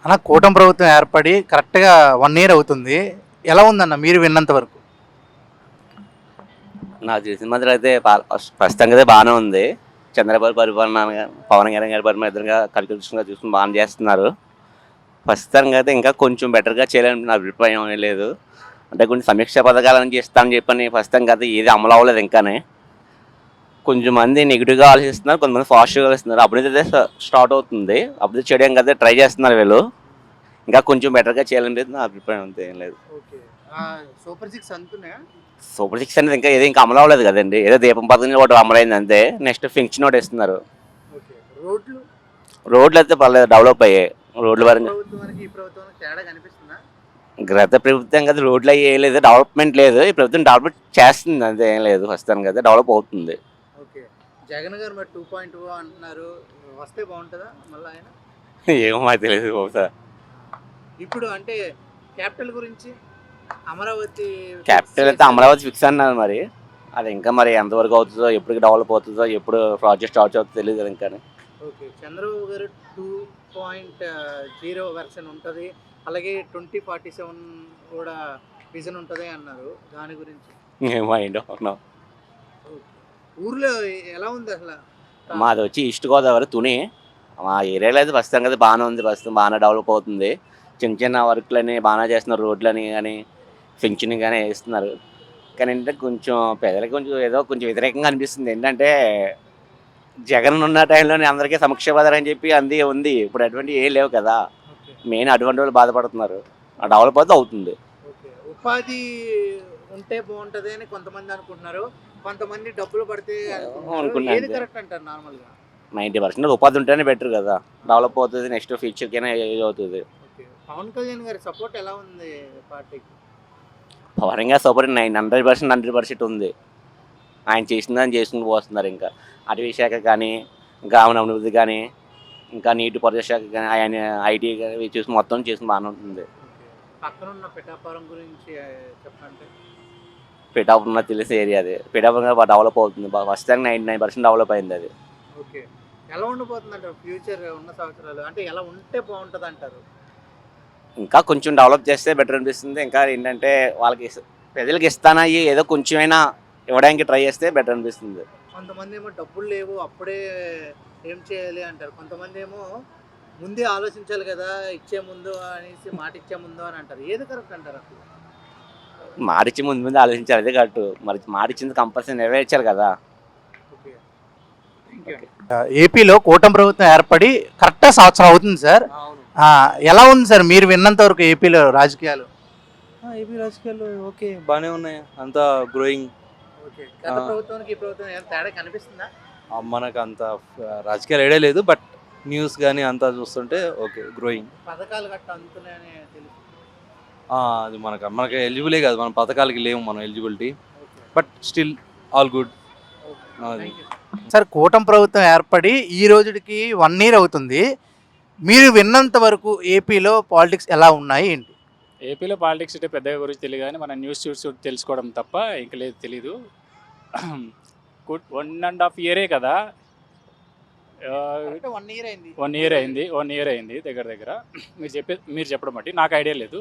అన్న కూటమి ప్రభుత్వం ఏర్పడి కరెక్ట్‌గా 1 ఇయర్ అవుతుంది. ఎలా ఉందన్న మీరు విన్నంత వరకు? నాకు తెలిసిన మాత్రం అయితే ప్రస్తుతానికి అయితే బాగానే ఉంది. చంద్రబాబు పరిపాలన పవన్ కళ్యాణ్ గారి పరిపాలన ఇద్దరుగా కలిసి చూసుకుని బాగానే చేస్తున్నారు. ప్రస్తుతానికి అయితే ఇంకా కొంచెం బెటర్గా చేయాలని నా అభిప్రాయం ఏమీ లేదు. అంటే కొన్ని సమీక్ష పథకాలను ఇస్తానని చెప్పని ప్రస్తుతానికి అయితే ఏది అమలు అవ్వలేదు ఇంకానే. కొంచెం మంది నెగిటివ్గా ఆలోచిస్తున్నారు, కొంతమంది పాజిటివ్గా ఆలోచిస్తున్నారు. అప్పుడైతే స్టార్ట్ అవుతుంది, అప్పుడు చేయడానికి అయితే ట్రై చేస్తున్నారు వీళ్ళు. ఇంకా కొంచెం బెటర్గా చేయాలని నా అభిప్రాయం అంతే, ఏం లేదు. ఓకే. సూపర్ 6 అంతున్నాయా? సూపర్ సిక్స్ అనేది ఇంకా ఏదో ఇంకా అమలు అవ్వలేదు కదండి. ఏదో దీపం పథకం ఒకటి అమలైంది అంతే. నెక్స్ట్ ఫింక్షన్ ఒకటి ఇస్తున్నారు. ఓకే. రోడ్లు రోడ్లు అయితే పర్లేదు, డెవలప్ అయ్యాయి. రోడ్ల పరంగా ప్రభుత్వానికి ఈ ప్రభుత్వానికి తేడా కనిపిస్తుందా? గత ప్రభుత్వం కదా రోడ్లు అయ్యి ఏం లేదు, డెవలప్మెంట్ లేదు. ఈ ప్రభుత్వం డెవలప్మెంట్ చేస్తుంది అంతే, ఏం లేదు. ప్రస్తుతానికి అయితే డెవలప్ అవుతుంది. ఓకే. జగన్ గారు మరి 2.2 అంటున్నారు. వస్తే బాగుంటుందా మళ్ళీ ఆయన? ఏమో మాకు తెలియదు బహుశా. ఇప్పుడు అంటే క్యాపిటల్ గురించి అమరావతి క్యాపిటల్ అయితే అమరావతి ఫిక్స్ అన్నారు మరి. అది ఇంకా మరి ఎంతవరకు అవుతుందో, ఎప్పటికి డెవలప్ అవుతుందో, ఎప్పుడు ప్రాజెక్ట్ స్టార్ట్ అవుతుందో తెలియదు కదా ఇంకా. ఓకే. చంద్రబాబు గారు 2.0 వెర్షన్ ఉంటుంది, అలాగే 2047 కూడా విజన్ ఉంటుంది అన్నారు. దాని గురించి ఏమో ఏంటో. ఓకే. ఊర్లో ఎలా ఉంది అసలు? మాది వచ్చి ఈస్ట్ గోదావరి తుని. మా ఏరియాలో అయితే ప్రస్తుతానికి అయితే బాగానే ఉంది. ప్రస్తుతం బాగానే డెవలప్ అవుతుంది. చిన్న చిన్న వర్క్లని బాగానే చేస్తున్నారు. రోడ్లని కానీ ఫెంక్షన్ కానీ వేస్తున్నారు. కానీ ఏంటంటే కొంచెం ప్రజలకి కొంచెం ఏదో కొంచెం వ్యతిరేకంగా అనిపిస్తుంది. ఏంటంటే జగన్ ఉన్న టైంలోనే అందరికీ సమీక్ష పథకం అని చెప్పి అంది ఉంది. ఇప్పుడు అటువంటివి ఏం లేవు కదా. ఓకే. మెయిన్ అటువంటి వాళ్ళు బాధపడుతున్నారు. ఆ డెవలప్ అయితే అవుతుంది. ఓకే. ఉపాధి ఉంటే బాగుంటుంది అని కొంతమంది అనుకుంటున్నారు, కొంతమంది డబ్బులు పడితే అనుకున్నాను ఏది అంతే. కరెక్ట్ అంటారు నార్మల్గా? 90% ఉపాధి ఉంటేనే బెటర్ కదా. డెవలప్ అవుతుంది, నెక్స్ట్ ఫ్యూచర్కైనా యూజ్ అవుతుంది. ఓకే. పవన్ కళ్యాణ్ గారి సపోర్ట్ ఎలా ఉంది పార్టీకి? పవరంగా సూపర్ 100% ఉంది. ఆయన చేసిందని చేసుకుని పోతున్నారు. ఇంకా అటవీ శాఖ కానీ, గ్రామీణ అభివృద్ధి కానీ, ఇంకా నీటి పారుదల శాఖ కానీ, ఆయన ఐటీ కానీ ఇవి చూసి మొత్తం చేసి బాగానే ఉంటుంది. ఓకే. పక్కనున్న పిఠాపురం గురించి చెప్పండి. పిఠాపురం నాకు తెలిసే ఏరియా అది. పిఠాపురం బాగా డెవలప్ అవుతుంది. బాగా ఫస్ట్ 99% డెవలప్ అయింది అది. ఓకే. ఎలా ఉండిపోతుంది అంటారు ఫ్యూచర్ ఉన్న సంవత్సరాలు? అంటే ఎలా ఉంటే బాగుంటుంది అంటారు? ఇంకా కొంచెం డెవలప్ చేస్తే బెటర్ అనిపిస్తుంది. ఇంకా ఏంటంటే వాళ్ళకి ప్రజలకు ఇస్తానయ్యి ఏదో కొంచెమైనా ఇవ్వడానికి ట్రై చేస్తే బెటర్ అనిపిస్తుంది. కొంతమంది ఏమో డబ్బులు లేవు అప్పుడే ఏం చేయాలి అంటారు, కొంతమంది ఏమో ముందే ఆలోచించాలి కదా ఇచ్చే ముందు అనేసి, మాట ఇచ్చే ముందు అని అంటారు. ఏది కరెక్ట్ అంటారు అసలు? మారిచ్చి ముందు ముందు ఆలోచించాలి, అదే కరెక్ట్. మరి మారిచ్చింది కంపల్సరీ నెరవేర్చారు కదా. ఓకే. ఓకే. ఏపీలో కూటమి ప్రభుత్వం ఏర్పడి కరెక్ట్గా సంవత్సరం అవుతుంది సార్. అవును. ఎలా ఉంది సార్ మీరు విన్నంత వరకు ఏపీలో రాజకీయాలు? ఏపీ రాజకీయాలు ఓకే బాగానే ఉన్నాయి, అంతా గ్రోయింగ్. ఓకే. గత ప్రభుత్వానికి ఈ ప్రభుత్వం ఏమైనా తేడా కనిపిస్తుందా? మనకు అంత రాజకీయాలు ఐడియా లేదు, బట్ న్యూస్ కానీ అంతా చూస్తుంటే ఓకే గ్రోయింగ్. పథకాలు గట్ట అందుతున్నాయని తెలుసు. అది మనకి ఎలిజిబులే కాదు, మన పథకాలకి లేవు మనం eligibility, okay. But still all good. Okay. అది. Thank you. సార్ కూటమి ప్రభుత్వం ఏర్పడి ఈ రోజుకి 1 ఇయర్ అవుతుంది. మీరు విన్నంత వరకు ఏపీలో పాలిటిక్స్ ఎలా ఉన్నాయి ఏంటి? ఏపీలో పాలిటిక్స్ అంటే పెద్దగా గురించి తెలియదు, కానీ మనం న్యూస్ చూసి తెలుసుకోవడం తప్ప ఇంకా లేదు, తెలీదు. 1.5 ఇయరే కదా. కరెక్ట్ 1 ఇయర్ అయింది. 1 ఇయర్ అయింది దగ్గర దగ్గర. మీరు చెప్పడం బట్టి నాకు ఐడియా లేదు.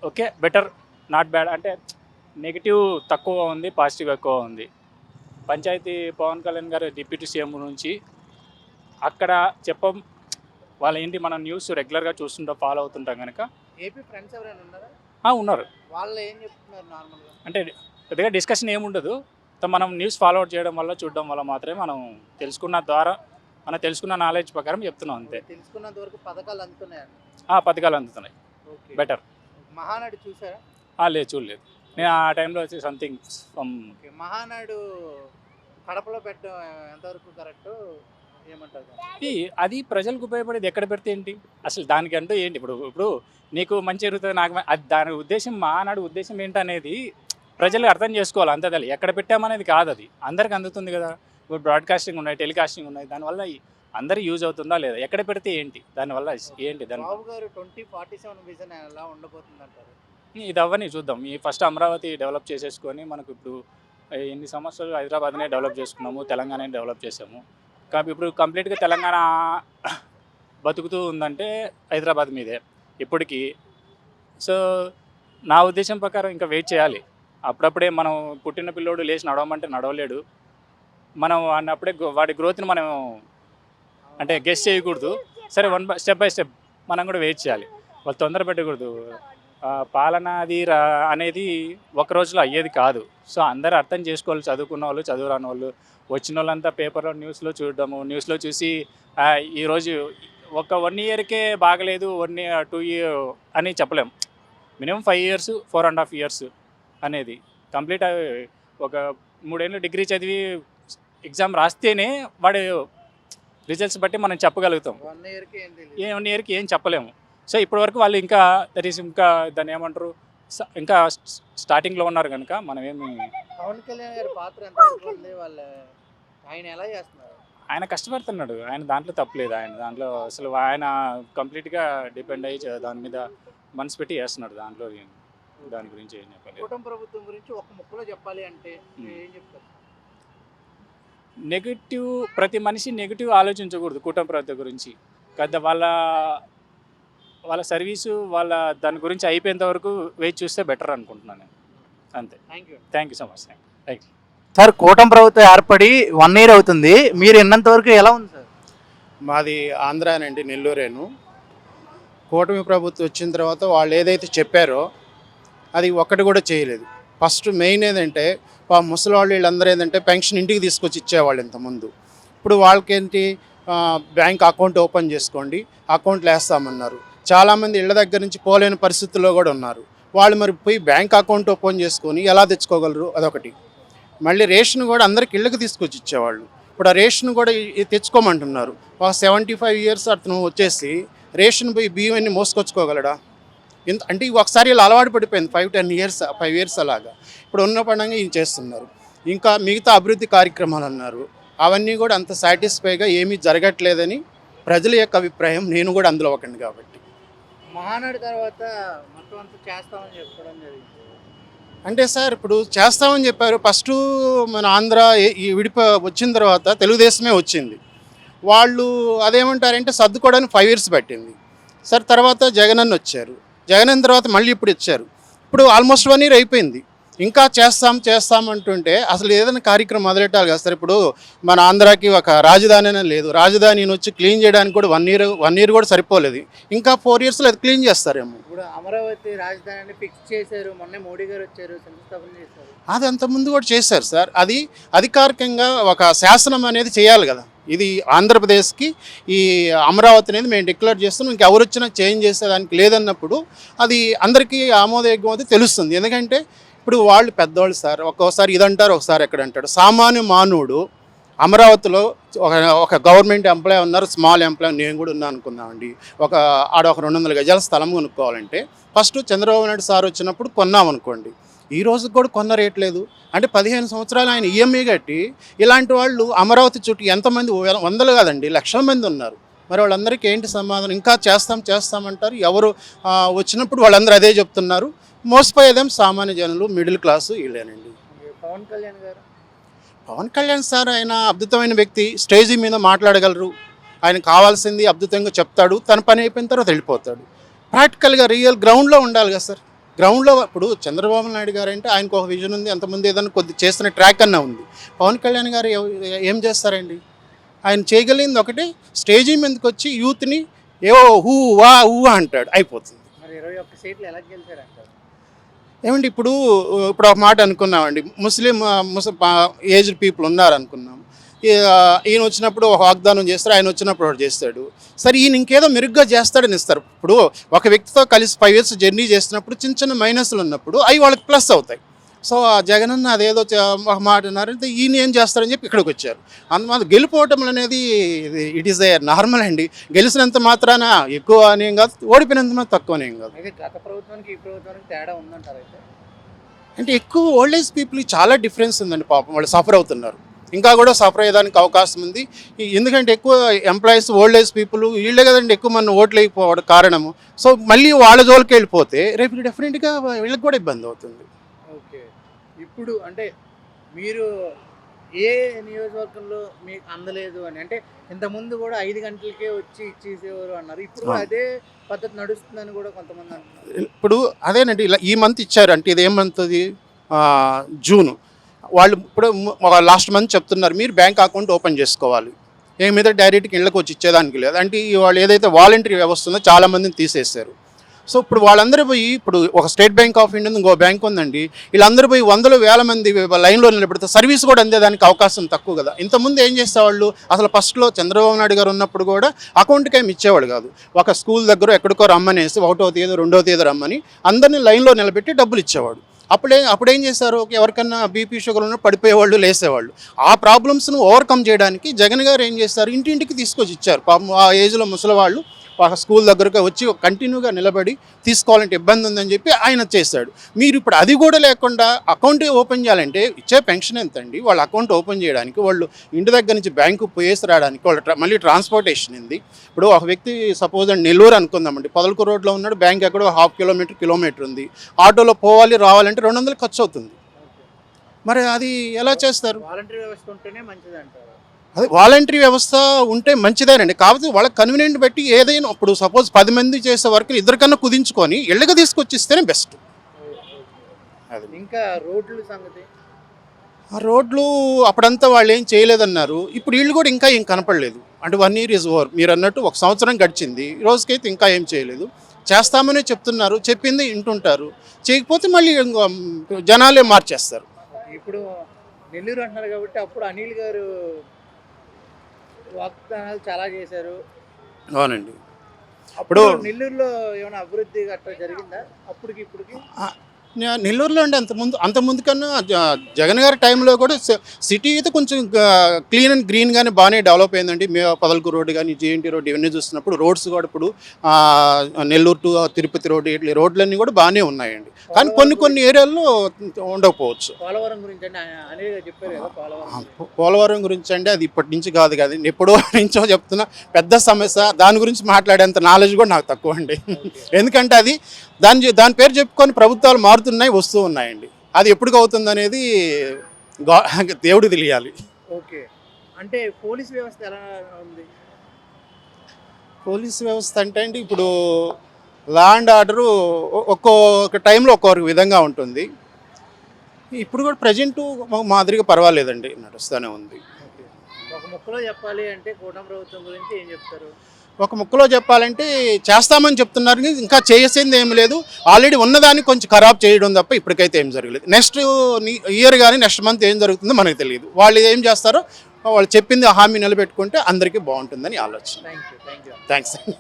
Okay, better, not bad. అంటే నెగిటివ్ తక్కువ ఉంది, పాజిటివ్ ఎక్కువ ఉంది. పంచాయతీ పవన్ కళ్యాణ్ గారు డిప్యూటీ సీఎం నుంచి అక్కడ వాళ్ళ ఏంటి, మనం న్యూస్ రెగ్యులర్గా చూస్తుంటాం, ఫాలో అవుతుంటాం కనుక. ఏపీ ఫ్రెండ్స్ ఎవరైనా ఉన్నారా? ఉన్నారు. వాళ్ళు ఏం చెప్తున్నారు నార్మల్గా? అంటే పెద్దగా డిస్కషన్ ఏముండదు. మనం న్యూస్ ఫాలో అవుట్ చేయడం వల్ల, చూడడం వల్ల మాత్రమే మనం తెలుసుకున్న నాలెడ్జ్ ప్రకారం చెప్తున్నాం అంతే. తెలుసుకున్నంత వరకు పథకాలు అందుతున్నాయండి. పథకాలు అందుతున్నాయి, ఓకే. బెటర్. మహానాడు చూసారా? లేదు, చూడలేదు. నేను ఆ టైంలో వచ్చి సంథింగ్. ఓకే. మహానాడు కడపలో పెట్టడం ఎంతవరకు కరెక్ట్ ఏమంటారు? అది ప్రజలకు ఉపయోగపడేది ఎక్కడ పెడితే ఏంటి, అసలు దానికంటూ ఏంటి? ఇప్పుడు నీకు మంచి జరుగుతుంది, నాకు అది దాని ఉద్దేశం, మహానాడు ఉద్దేశం ఏంటనేది ప్రజలు అర్థం చేసుకోవాలి, అంతే. తెలియదు ఎక్కడ పెట్టామనేది కాదు, అది అందరికి అందుతుంది కదా. ఇప్పుడు బ్రాడ్కాస్టింగ్ ఉన్నాయి, టెలికాస్టింగ్ ఉన్నాయి, దానివల్ల అందరికి యూజ్ అవుతుందా లేదా, ఎక్కడ పెడితే ఏంటి, దానివల్ల ఏంటి, దాని బాబు గారు 2047 విజన్ ఎలా ఉండబోతుంది అంటారు? ఇది అవ్వని చూద్దాం. ఈ ఫస్ట్ అమరావతి డెవలప్ చేసేసుకొని, మనకు ఇప్పుడు ఎన్ని సంవత్సరాలు హైదరాబాద్నే డెవలప్ చేసుకున్నాము, తెలంగాణని డెవలప్ చేసాము. కాబట్టి ఇప్పుడు కంప్లీట్గా తెలంగాణ బతుకుతూ ఉందంటే హైదరాబాద్ మీదే ఇప్పటికీ. సో నా ఉద్దేశం ప్రకారం ఇంకా వెయిట్ చేయాలి. అప్పుడప్పుడే మనం పుట్టిన పిల్లోడు లేచి నడవమంటే నడవలేడు. మనం అప్పుడే వాడి గ్రోత్ని మనం అంటే గెస్ చేయకూడదు. సరే స్టెప్ బై స్టెప్ మనం కూడా వెయిట్ చేయాలి. వాళ్ళు తొందర పెట్టకూడదు. పాలన అది అనేది ఒక రోజులో అయ్యేది కాదు. సో అందరూ అర్థం చేసుకోవాలి. చదువుకున్న వాళ్ళు, చదువురాని వాళ్ళు, వచ్చిన వాళ్ళంతా పేపర్లో న్యూస్లో చూడడము, న్యూస్లో చూసి ఈరోజు ఒక 1 ఇయర్కే బాగలేదు, 2 ఇయర్ అని చెప్పలేం. మినిమం 5 ఇయర్స్, 4.5 ఇయర్స్ అనేది కంప్లీట్ ఒక 3 ఏళ్ళు డిగ్రీ చదివి ఎగ్జామ్ రాస్తేనే వాడు రిజల్ట్స్ బట్టి మనం చెప్పగలుగుతాం. 1 ఇయర్కి ఏం తెలియదు. 1 ఇయర్కి ఏం చెప్పలేము. సో ఇప్పటివరకు వాళ్ళు ఇంకా ఇంకా దాన్ని ఏమంటారు, ఇంకా స్టార్టింగ్లో ఉన్నారు కనుక మనం ఏమి. పవన్ కళ్యాణ్ గారి పాత్ర ఎంతవరకు ఉంది? ఆయన ఎలా చేస్తున్నారు? ఆయన కష్టపడుతున్నాడు. ఆయన దాంట్లో తప్పలేదు. ఆయన దాంట్లో అసలు ఆయన కంప్లీట్గా డిపెండ్ అయ్యి దాని మీద మనసు పెట్టి చేస్తున్నాడు. దాంట్లో దాని గురించి ఏం చెప్పాలి. కూటమి ప్రభుత్వం గురించి ఒక ముక్కలో చెప్పాలి అంటే ఏం చెప్తారు? నెగిటివ్, ప్రతి మనిషి నెగిటివ్ ఆలోచించకూడదు కూటమి ప్రభుత్వం గురించి. కదా వాళ్ళ సర్వీసు వాళ్ళ దాని గురించి అయిపోయేంత వరకు వెయిట్ చూస్తే బెటర్ అనుకుంటున్నాను నేను. అంతే. Thank you so much. Thank you sir. కూటమి ప్రభుత్వం ఏర్పడి 1 ఇయర్ అవుతుంది. మీరు ఎన్నంత వరకు ఎలా ఉంది సార్? మాది ఆంధ్రానండి, నెల్లూరేను. కూటమి ప్రభుత్వం వచ్చిన తర్వాత వాళ్ళు ఏదైతే చెప్పారో అది ఒక్కటి కూడా చేయలేదు. ఫస్ట్ మెయిన్ ఏదంటే ముసలి వాళ్ళు వీళ్ళందరూ ఏంటంటే పెన్షన్ ఇంటికి తీసుకొచ్చి ఇచ్చేవాళ్ళు ఇంతకుముందు. ఇప్పుడు వాళ్ళకేంటి, బ్యాంక్ అకౌంట్ ఓపెన్ చేసుకోండి, అకౌంట్లు వేస్తామన్నారు. చాలామంది ఇళ్ళ దగ్గర నుంచి పోలేని పరిస్థితుల్లో కూడా ఉన్నారు. వాళ్ళు మరి పోయి బ్యాంక్ అకౌంట్ ఓపెన్ చేసుకొని ఎలా తెచ్చుకోగలరు? అదొకటి. మళ్ళీ రేషన్ కూడా అందరికి ఇళ్ళకి తీసుకొచ్చి ఇచ్చేవాళ్ళు. ఇప్పుడు ఆ రేషన్ కూడా తెచ్చుకోమంటున్నారు. ఒక 75 ఇయర్స్ అతను వచ్చేసి రేషన్ పోయి బియ్యం అన్ని మోసుకొచ్చుకోగలడా? అంటే ఒకసారి ఇలా అలవాటు పడిపోయింది. 5 ఇయర్స్ అలాగా. ఇప్పుడు ఉన్న పడంగా ఈయన చేస్తున్నారు. ఇంకా మిగతా అభివృద్ధి కార్యక్రమాలు అన్నారు, అవన్నీ కూడా అంత సాటిస్ఫైగా ఏమీ జరగట్లేదని ప్రజల యొక్క అభిప్రాయం. నేను కూడా అందులో ఒకండి కాబట్టి. మహానాడు తర్వాత మొత్తం అంతా చేస్తామని చెప్పడం జరిగింది. అంటే సార్ ఇప్పుడు చేస్తామని చెప్పారు. ఫస్ట్ మన ఆంధ్ర ఈ వచ్చిన తర్వాత తెలుగుదేశమే వచ్చింది. వాళ్ళు అదేమంటారంటే సర్దుకోవడానికి 5 ఇయర్స్ పట్టింది సార్. తర్వాత జగనన్న వచ్చారు. జగనన్న తర్వాత మళ్ళీ ఇప్పుడు ఇచ్చారు. ఇప్పుడు ఆల్మోస్ట్ 1 ఇయర్ అయిపోయింది. ఇంకా చేస్తాం అంటుంటే అసలు ఏదైనా కార్యక్రమం మొదలెట్టాలి కదా సార్. ఇప్పుడు మన ఆంధ్రాకి ఒక రాజధాని అనేది లేదు. రాజధానిని వచ్చి క్లీన్ చేయడానికి కూడా 1 ఇయర్ కూడా సరిపోలేదు. ఇంకా 4 ఇయర్స్లో అది క్లీన్ చేస్తారేమో. ఇప్పుడు అమరావతి రాజధానిని ఫిక్స్ చేశారు. మొన్నే మోడీ గారు వచ్చారు, శంకుస్థాపన చేశారు. అది అంతకుముందు కూడా చేశారు సార్. అది అధికారికంగా ఒక శాసనం అనేది చేయాలి కదా. ఇది ఆంధ్రప్రదేశ్కి ఈ అమరావతి అనేది మేము డిక్లేర్ చేస్తున్నాం, ఇంకెవరు వచ్చినా చేంజ్ చేసేదానికి లేదన్నప్పుడు అది అందరికీ ఆమోదయోగ్యం అయితే తెలుస్తుంది. ఎందుకంటే ఇప్పుడు వాళ్ళు పెద్దవాళ్ళు సార్. ఒక్కోసారి ఇదంటారు, ఒకసారి ఎక్కడంటాడు. సామాన్య మానవుడు అమరావతిలో ఒక గవర్నమెంట్ ఎంప్లాయీ ఉన్నారు, స్మాల్ ఎంప్లాయీ, నేను కూడా ఉన్నాను అనుకుందామండి. ఒక 200 గజాల స్థలం కొనుక్కోవాలంటే ఫస్ట్ చంద్రబాబు నాయుడు సార్ వచ్చినప్పుడు కొన్నామనుకోండి, ఈ రోజుకి కూడా కొన్న రేట్ లేదు. అంటే 15 సంవత్సరాలు ఆయన ఈఎంఐ కట్టి ఇలాంటి వాళ్ళు అమరావతి చుట్టూ ఎంతమంది, వందలు కాదండి, లక్షల మంది ఉన్నారు. మరి వాళ్ళందరికీ ఏంటి సమాధానం? ఇంకా చేస్తామంటారు. ఎవరు వచ్చినప్పుడు వాళ్ళందరూ అదే చెప్తున్నారు. మోసపోయేదేం సామాన్య జనులు, మిడిల్ క్లాసు వీళ్ళేనండి. పవన్ కళ్యాణ్ సార్ ఆయన అద్భుతమైన వ్యక్తి. స్టేజీ మీద మాట్లాడగలరు. ఆయన కావాల్సింది అద్భుతంగా చెప్తాడు. తన పని అయిపోయిన తర్వాత వెళ్ళిపోతాడు. ప్రాక్టికల్గా రియల్ గ్రౌండ్లో ఉండాలి కదా సార్. గ్రౌండ్లో ఇప్పుడు చంద్రబాబు నాయుడు గారు అంటే ఆయనకు ఒక విజన్ ఉంది, అంతమంది ఏదైనా కొద్ది చేస్తున్న ట్రాక్ అన్నా ఉంది. పవన్ కళ్యాణ్ గారు ఏం చేస్తారండి? ఆయన చేయగలిగింది ఒకటి, స్టేజీ మీదకి వచ్చి యూత్ని ఏవో హూ అంటాడు, అయిపోతుంది. మరి 21 సీట్లు ఎలా గెలిచారంటారు? ఏమండి ఇప్పుడు ఒక మాట అనుకున్నామండి, ముస్లిం ఏజ్డ్ పీపుల్ ఉన్నారు అనుకున్నాం. ఈయన వచ్చినప్పుడు ఒక వాగ్దానం చేస్తారు, ఆయన వచ్చినప్పుడు ఒకటి చేస్తాడు. సరే ఈయన ఇంకేదో మెరుగ్గా చేస్తాడని ఇస్తారు. ఇప్పుడు ఒక వ్యక్తితో కలిసి 5 ఇయర్స్ జర్నీ చేస్తున్నప్పుడు చిన్న మైనస్లు ఉన్నప్పుడు అవి వాళ్ళకి ప్లస్ అవుతాయి. సో ఆ జగనన్న అదేదో ఒక మాట అన్నారంటే ఈయన ఏం చేస్తారని చెప్పి ఇక్కడికి వచ్చారు. అందువల్ల గెలిపోవటం అనేది ఇట్ ఈస్ ఏ నార్మల్ అండి. గెలిచినంత మాత్రాన ఎక్కువ అనేం కాదు, ఓడిపోయినంత మాత్రం తక్కువ అనేం కాదు. గత ప్రభుత్వానికి ఈ ప్రభుత్వానికి తేడా ఉందంటారు అయితే? అంటే ఎక్కువ ఓల్డ్ ఏజ్ పీపుల్కి చాలా డిఫరెన్స్ ఉందండి. పాపం వాళ్ళు సఫర్ అవుతున్నారు, ఇంకా కూడా సఫర్ అయ్యేదానికి అవకాశం ఉంది. ఎందుకంటే ఎక్కువ ఎంప్లాయీస్ ఓల్డ్ ఏజ్ పీపుల్ వీళ్ళే కదండి ఎక్కువ మన ఓట్లు అయిపోవడం కారణము. సో మళ్ళీ వాళ్ళ జోలికి వెళ్ళిపోతే రేపు డెఫినెట్గా వీళ్ళకి కూడా ఇబ్బంది అవుతుంది. ఓకే. ఇప్పుడు అంటే మీరు ఏ నియోజకవర్గంలో మీకు అందలేదు అని అంటే ఇంతకుముందు కూడా 5 గంటలకే వచ్చి ఇచ్చేసేవారు అన్నారు. ఇప్పుడు కూడా అదే పద్ధతి నడుస్తుందని కూడా కొంతమంది అంటున్నారు. ఇప్పుడు అదేనండి, ఇలా ఈ మంత్ ఇచ్చారు అంటే ఇది ఏం మంత్ అది, జూన్. వాళ్ళు ఇప్పుడు లాస్ట్ మంత్ చెప్తున్నారు మీరు బ్యాంక్ అకౌంట్ ఓపెన్ చేసుకోవాలి, ఏ మీద డైరెక్ట్గా ఇళ్ళకి వచ్చి ఇచ్చేదానికి లేదు. అంటే వాళ్ళు ఏదైతే వాలంటరీ వ్యవస్థ ఉందో చాలామందిని తీసేశారు. సో ఇప్పుడు వాళ్ళందరూ పోయి, ఇప్పుడు ఒక స్టేట్ బ్యాంక్ ఆఫ్ ఇండియా ఇంకో బ్యాంక్ ఉందండి, వీళ్ళందరూ పోయి వందలు వేల మంది లైన్లో నిలబెడితే సర్వీస్ కూడా అందేదానికి అవకాశం తక్కువ కదా. ఇంతకుముందు ఏం చేసేవాళ్ళు, అసలు ఫస్ట్లో చంద్రబాబు నాయుడు గారు ఉన్నప్పుడు కూడా అకౌంట్కి ఏమి ఇచ్చేవాడు కాదు. ఒక స్కూల్ దగ్గర ఎక్కడికో రమ్మనేసి 1వ తేదీ 2వ తేదీ రమ్మని అందరినీ లైన్లో నిలబెట్టి డబ్బులు ఇచ్చేవాడు. అప్పుడేం చేశారు, ఎవరికన్నా బీపీ షుగర్ ఉన్న పడిపోయేవాళ్ళు, లేసేవాళ్ళు. ఆ ప్రాబ్లమ్స్ను ఓవర్కమ్ చేయడానికి జగన్ గారు ఏం చేస్తారు, ఇంటింటికి తీసుకొచ్చి ఇచ్చారు. పాపం ఆ ఏజ్లో ముసలివాళ్ళు ఒక స్కూల్ దగ్గరకు వచ్చి కంటిన్యూగా నిలబడి తీసుకోవాలంటే ఇబ్బంది ఉందని చెప్పి ఆయన చేశాడు. మీరు ఇప్పుడు అది కూడా లేకుండా అకౌంట్ ఓపెన్ చేయాలంటే ఇచ్చే పెన్షన్ ఎంత అండి, వాళ్ళ అకౌంట్ ఓపెన్ చేయడానికి వాళ్ళు ఇంటి దగ్గర నుంచి బ్యాంకు పోయేసి రావడానికి వాళ్ళ మళ్ళీ ట్రాన్స్పోర్టేషన్ ఉంది. ఇప్పుడు ఒక వ్యక్తి సపోజ్ అండి నెల్లూరు అనుకుందామండి, పొదలకూరు రోడ్లో ఉన్నాడు, బ్యాంక్ ఎక్కడో 1/2 కిలోమీటర్ ఉంది, ఆటోలో పోవాలి రావాలంటే 200 ఖర్చు అవుతుంది. మరి అది ఎలా చేస్తారు? వాలంటరీ వ్యవస్థ ఉంటేనే మంచిది అంటారు. అదే వాలంటరీ వ్యవస్థ ఉంటే మంచిదేనండి, కాకపోతే వాళ్ళకి కన్వీనియంట్ బట్టి ఏదైనా ఇప్పుడు సపోజ్ 10 మంది చేసే వరకు ఇద్దరికన్నా కుదించుకొని ఇళ్ళకి తీసుకొచ్చిస్తేనే బెస్ట్. అది ఇంకా రోడ్ల సంగతి, ఆ రోడ్లు అప్పుడంతా వాళ్ళు ఏం చేయలేదన్నారు, ఇప్పుడు వీళ్ళు కూడా ఇంకా ఏం కనపడలేదు. అంటే 1 year ఈజ్ ఓవర్, మీరు అన్నట్టు 1 సంవత్సరం గడిచింది, ఈ రోజుకైతే ఇంకా ఏం చేయలేదు. చేస్తామనే చెప్తున్నారు, చెప్పింది వింటుంటారు, చేయకపోతే మళ్ళీ జనాలే మార్చేస్తారు. ఇప్పుడు నెల్లూరు అంటున్నారు కాబట్టి అప్పుడు అనిల్ గారు వాగ్దానాలు చాలా చేశారు. అవునండి. అప్పుడు నెల్లూరులో ఏమైనా అభివృద్ధి గట్రా జరిగిందా అప్పటికి ఇప్పటికి? నెల్లూరులో అండి అంతకుముందు కన్నా జగన్ గారి టైంలో కూడా సిటీ అయితే కొంచెం క్లీన్ అండ్ గ్రీన్గానే బాగానే డెవలప్ అయిందండి. పొదలకూరు రోడ్డు కానీ జేఎన్టీ రోడ్డు ఇవన్నీ చూస్తున్నప్పుడు రోడ్స్ కూడా ఇప్పుడు నెల్లూరు టు తిరుపతి రోడ్డు ఇట్లా రోడ్లన్నీ కూడా బాగానే ఉన్నాయండి. కానీ కొన్ని ఏరియాల్లో ఉండకపోవచ్చు. పోలవరం గురించి అంటే అనిల్ గారు చెప్పారు కదా, పోలవరం గురించి అంటే అది ఇప్పటి నుంచి కాదు కదా, ఎప్పుడో నుంచో చెప్తున్నా పెద్ద సమస్య. దాని గురించి మాట్లాడేంత నాలెడ్జ్ కూడా నాకు తక్కువ అండి. ఎందుకంటే అది దాని పేరు చెప్పుకొని ప్రభుత్వాలు మారుతున్నాయి, వస్తూ ఉన్నాయండి. అది ఎప్పటికి అవుతుంది అనేది దేవుడికి తెలియాలి. ఓకే, అంటే పోలీస్ వ్యవస్థ ఎలా ఉంది? పోలీస్ వ్యవస్థ అంటే అండి ఇప్పుడు లా అండ్ ఆర్డరు ఒక్కొక్క టైంలో ఒక్కొక్క విధంగా ఉంటుంది. ఇప్పుడు కూడా ప్రజెంటు మాదిరిగా పర్వాలేదండి, నడుస్తూనే ఉంది. ఒక ముక్కలో చెప్పాలి అంటే కూటమి ప్రభుత్వం గురించి ఏం చెప్తారు? ఒక ముక్కలో చెప్పాలంటే చేస్తామని చెప్తున్నారు, ఇంకా చేసేది ఏం లేదు. ఆల్రెడీ ఉన్నదాన్ని కొంచెం ఖరాబ్ చేయడం తప్ప ఇప్పటికైతే ఏం జరగలేదు. నెక్స్ట్ ఇయర్ కానీ నెక్స్ట్ మంత్ ఏం జరుగుతుందో మనకు తెలియదు. వాళ్ళు ఏం చేస్తారో వాళ్ళు చెప్పింది హామీ నిలబెట్టుకుంటే అందరికీ బాగుంటుందని ఆలోచన. Thank you. థ్యాంక్స్.